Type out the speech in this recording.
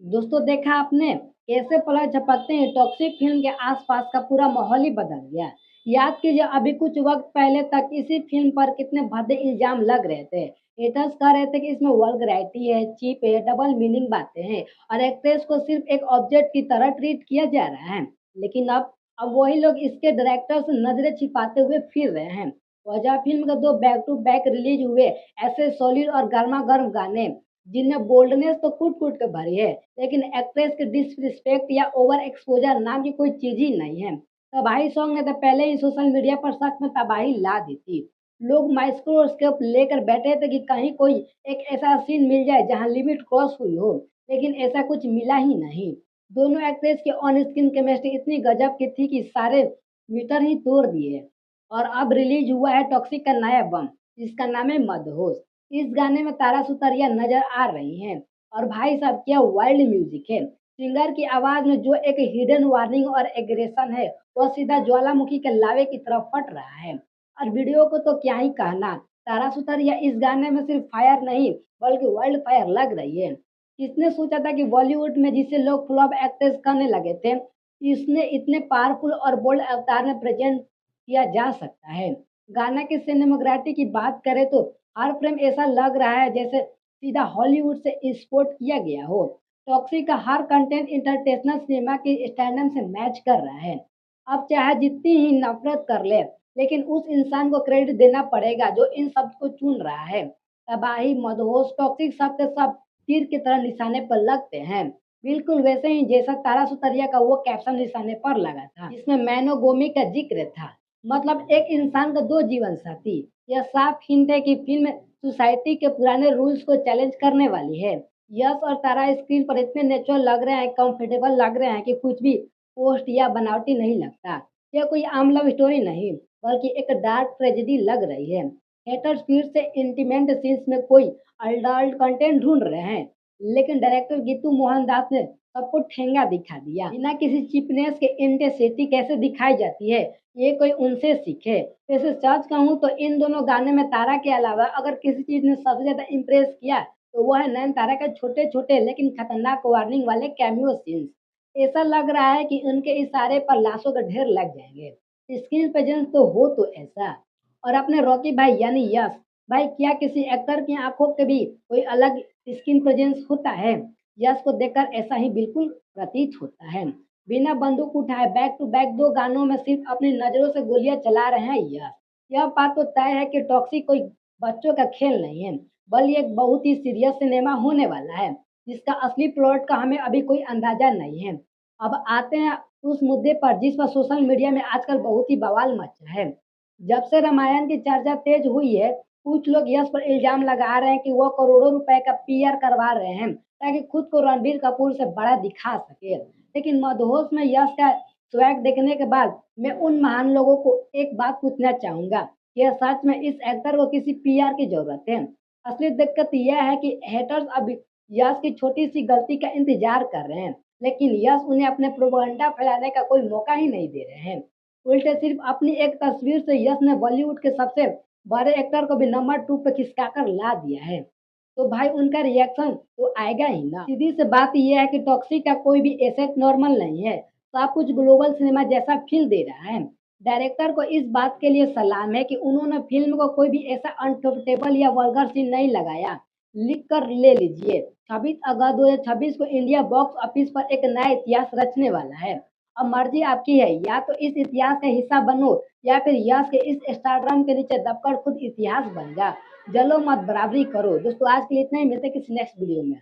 दोस्तों देखा आपने कैसे पलक झपकते ही टॉक्सिक फिल्म के आसपास का पूरा माहौल ही बदल गया। याद कीजिए अभी कुछ वक्त पहले तक इसी फिल्म पर कितने भद्दे इल्जाम लग रहे थे। हेटर्स कह रहे थे कि इसमें वल्गैरिटी है, चीप है, डबल मीनिंग बातें हैं और एक्ट्रेस को सिर्फ एक ऑब्जेक्ट की तरह ट्रीट किया जा रहा है। लेकिन अब वही लोग इसके डायरेक्टर से नजरें छिपाते हुए फिर रहे हैं। वजह फिल्म के दो बैक टू बैक रिलीज हुए ऐसे सॉलिड और गर्मा गर्म गाने जिनमें बोल्डनेस तो कूट-कूट के भरी है, लेकिन एक्ट्रेस की डिसरिस्पेक्ट या ओवर एक्सपोज़र नाम की कोई चीज़ ही नहीं है। तबाही सॉन्ग ने तो पहले ही सोशल मीडिया पर सच में तबाही ला दी थी। लोग माइक्रोस्कोप लेकर बैठे थे कि कहीं कोई एक ऐसा सीन मिल जाए जहां लिमिट क्रॉस हुई हो, लेकिन ऐसा कुछ मिला ही नहीं। दोनों एक्ट्रेस की ऑन स्क्रीन केमिस्ट्री इतनी गजब की थी कि सारे मीटर ही तोड़ दिए। और अब रिलीज हुआ है टॉक्सिक का नया बम, जिसका नाम है मदहोश। इस गाने में तारा सुतारिया नजर आ रही हैं और भाई साहब क्या वाइल्ड म्यूजिक है। सिंगर की आवाज में जो एक हिडन वार्निंग और एग्रेशन है वह सीधा ज्वालामुखी के लावे की तरफ फट रहा है। और वीडियो को तो क्या ही कहना, तारा सुतारिया इस गाने में सिर्फ फायर नहीं बल्कि वाइल्ड फायर लग रही है। किसने सोचा था कि बॉलीवुड में जिसे लोग फ्लॉप एक्ट्रेस करने लगे थे, इसने इतने पावरफुल और बोल्ड अवतार में प्रेजेंट किया जा सकता है। गाना की सिनेमेटोग्राफी की बात करें तो हर फ्रेम ऐसा लग रहा है जैसे सीधा हॉलीवुड से एक्सपोर्ट किया गया हो। टॉक्सी का हर कंटेंट इंटरनेशनल सिनेमा के स्टैंडर्ड से मैच कर रहा है। अब चाहे जितनी ही नफरत कर ले, लेकिन उस इंसान को क्रेडिट देना पड़ेगा जो इन सब को चुन रहा है। तबाही, मदहोश, टॉक्सिक सब के सब तीर की तरह निशाने पर लगते हैं। बिल्कुल वैसे ही जैसा तारा सुतरिया का वो कैप्शन निशाने पर लगा था, जिसमें मैनोगोमी का जिक्र था। मतलब एक इंसान का दो जीवन साथी। यह साफ हिंट है कि फिल्म सोसाइटी के पुराने रूल्स को चैलेंज करने वाली है। यश और तारा स्क्रीन पर इतने नेचुरल लग रहे हैं, कंफर्टेबल लग रहे हैं कि कुछ भी पोस्ट या बनावटी नहीं लगता। यह कोई आम लव स्टोरी नहीं, बल्कि एक डार्क ट्रेजेडी लग रही है। हेटर्स फिर से इंटीमेट सीन्स में कोई अडल्ट कंटेंट ढूंढ रहे हैं, लेकिन डायरेक्टर गीतू मोहन दास ने सबको ठेंगा दिखा दिया। बिना किसी चिपनेस के इंटेंसिटी कैसे दिखाई जाती है, ये कोई उनसे सीखे। वैसे सच कहूँ तो इन दोनों गाने में तारा के अलावा अगर किसी चीज़ ने सबसे ज़्यादा इम्प्रेस किया, तो वो है नयनतारा के छोटे-छोटे लेकिन खतरनाक वार्निंग वाले कैमियो सीन्स। ऐसा लग रहा है कि उनके इशारे पर लाशों का ढेर लग जाएँगे। स्क्रीन प्रेज़ेंस तो हो तो ऐसा। और अपने रॉकी भाई यानी यश, भाई क्या किसी एक्टर की आँखों के भी कोई अलग स्क्रीन प्रेज़ेंस होता है? यश को देखकर ऐसा ही बिल्कुल प्रतीत होता है। बिना बंदूक उठाए बैक टू बैक 2 गानों में सिर्फ अपनी नज़रों से गोलियाँ चला रहे हैं यश। यह बात तो तय है कि टॉक्सी कोई बच्चों का खेल नहीं है, बल्कि एक बहुत ही सीरियस सिनेमा होने वाला है, जिसका असली प्लॉट का हमें अभी कोई अंदाज़ा नहीं है। अब आते हैं उस मुद्दे पर जिस पर सोशल मीडिया में आजकल बहुत ही बवाल मचा है। जब से रामायण की चर्चा तेज हुई है, कुछ लोग यश पर इल्ज़ाम लगा रहे हैं कि वो करोड़ों रुपए का पीआर करवा रहे हैं, ताकि खुद को रणबीर कपूर से बड़ा दिखा सके। लेकिन मदहोश में यश का स्वैग देखने के बाद मैं उन महान लोगों को एक बात पूछना चाहूँगा, क्या सच में इस एक्टर को किसी पीआर की ज़रूरत है? असली दिक्कत यह है कि हेटर्स अब यश की छोटी-सी गलती का इंतज़ार कर रहे हैं, लेकिन यश उन्हें अपने प्रोपेगेंडा फैलाने का कोई मौका ही नहीं दे रहे हैं। उल्टे सिर्फ अपनी एक तस्वीर से यश ने बॉलीवुड के सबसे बड़े एक्टर को भी नंबर 2 पे खिसकाकर ला दिया है। तो भाई उनका रिएक्शन तो आएगा ही ना। सीधी सी बात ये है कि टॉक्सिक का कोई भी एसेट नॉर्मल नहीं है। सब कुछ ग्लोबल सिनेमा जैसा फील दे रहा है। डायरेक्टर को इस बात के लिए सलाम है कि उन्होंने फिल्म को कोई भी ऐसा अनकंफर्टेबल या वल्गर सीन नहीं लगाया। लिख कर ले लीजिए, 26 अगस्त 2026 को इंडिया बॉक्स ऑफिस पर एक नया इतिहास रचने वाला है। अब मर्जी आपकी है, या तो इस इतिहास का हिस्सा बनो या फिर यश के इस स्टारडम के नीचे दबकर खुद इतिहास बन जा। जलो मत बराबरी करो। दोस्तों आज के लिए इतना ही, मिलते हैं किसी नेक्स्ट वीडियो में।